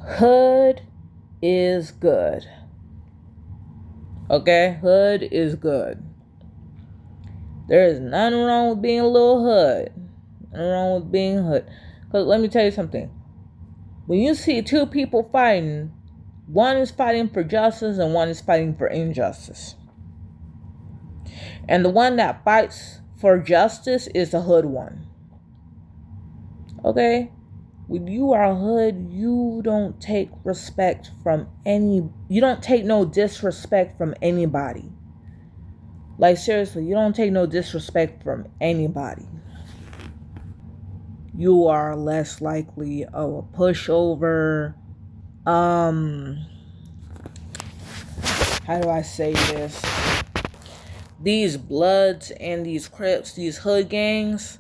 Hood is good. Okay? Hood is good. There is nothing wrong with being a little hood. Nothing wrong with being hood. Because let me tell you something. When you see two people fighting, one is fighting for justice and one is fighting for injustice. And the one that fights for justice is the hood one. Okay? When you are hood, you don't take respect from you don't take no disrespect from anybody. Like, seriously, you don't take no disrespect from anybody. You are less likely of a pushover. How do I say this? These Bloods and these Crips, these hood gangs,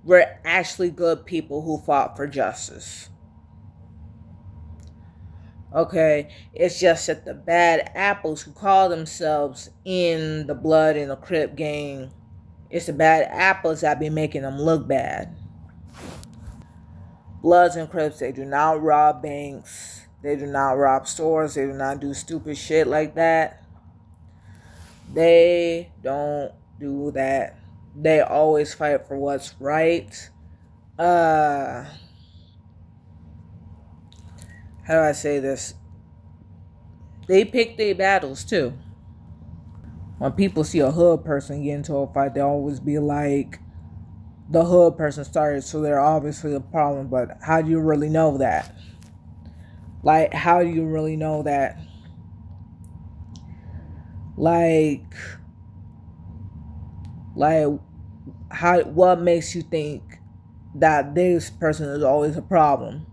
were actually good people who fought for justice. Okay, it's just that the bad apples who call themselves in the Blood and the Crip gang, it's the bad apples that be making them look bad. Bloods and Crips, they do not rob banks. They do not rob stores. They do not do stupid shit like that. They don't do that. They always fight for what's right. How do I say this? They pick their battles too. When people see a hood person get into a fight, they always be like, the hood person started, so they're obviously a problem. But how do you really know that? Like, how do you really know that? Like, how? What makes you think that this person is always a problem?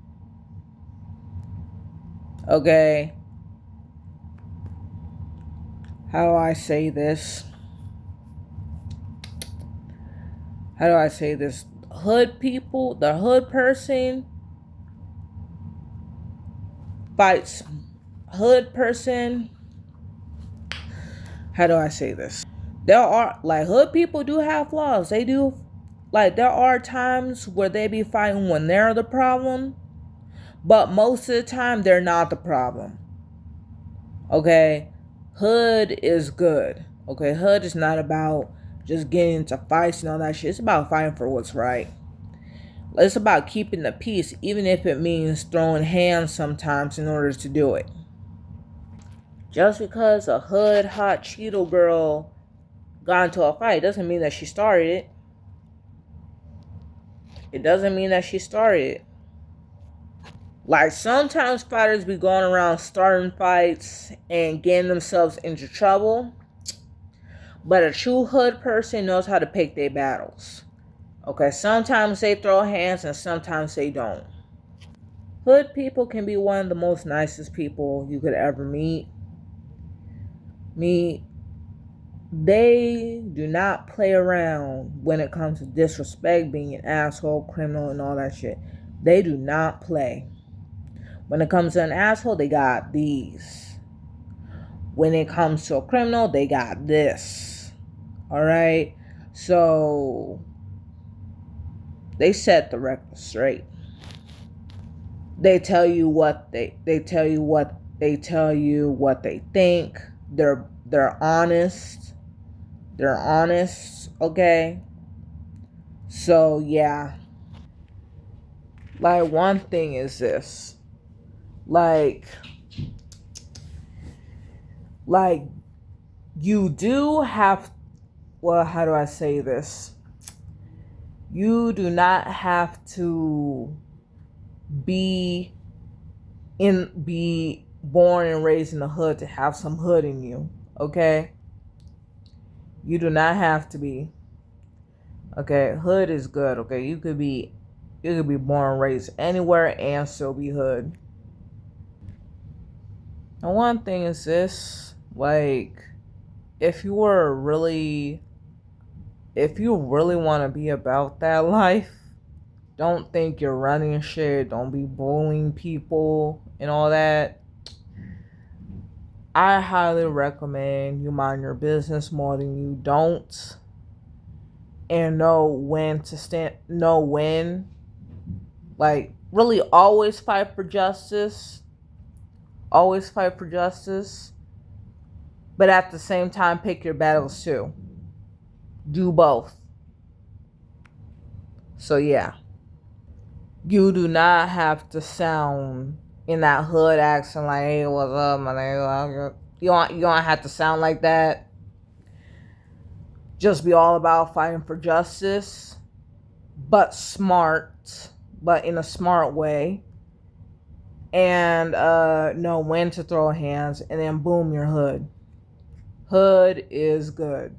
Okay. How do I say this? How do I say this? Hood people, the hood person fights hood person. How do I say this? There are, like, hood people do have flaws. They do, like, there are times where they be fighting when they're the problem, but most of the time they're not the problem. Okay? Hood is good. Okay? Hood is not about just getting into fights and all that shit. It's about fighting for what's right. It's about keeping the peace, even if it means throwing hands sometimes in order to do it. Just because a hood hot Cheeto girl got into a fight doesn't mean that she started it. It doesn't mean that she started it. Like, sometimes fighters be going around starting fights and getting themselves into trouble. But a true hood person knows how to pick their battles. Okay, sometimes they throw hands and sometimes they don't. Hood people can be one of the most nicest people you could ever meet. They do not play around when it comes to disrespect, being an asshole, criminal, and all that shit. They do not play. When it comes to an asshole, they got these. When it comes to a criminal, they got this. Alright? So they set the record straight. They tell you what they tell you what they think. They're honest. They're honest, okay? So yeah. Like, one thing is this. Like you do have, well, how do I say this? You do not have to be born and raised in the hood to have some hood in you, okay? You do not have to be. Okay, hood is good, okay? You could be born and raised anywhere and still be hood. And one thing is this, like, if you really want to be about that life, don't think you're running shit, don't be bullying people and all that. I highly recommend you mind your business more than you don't. And know when, like, really always fight for justice. Always fight for justice, but at the same time, pick your battles too. Do both. So yeah, you do not have to sound in that hood accent like, "Hey, what's up, my nigga?" You don't have to sound like that. Just be all about fighting for justice, but in a smart way, and know when to throw hands, and then boom, your hood. Hood is good.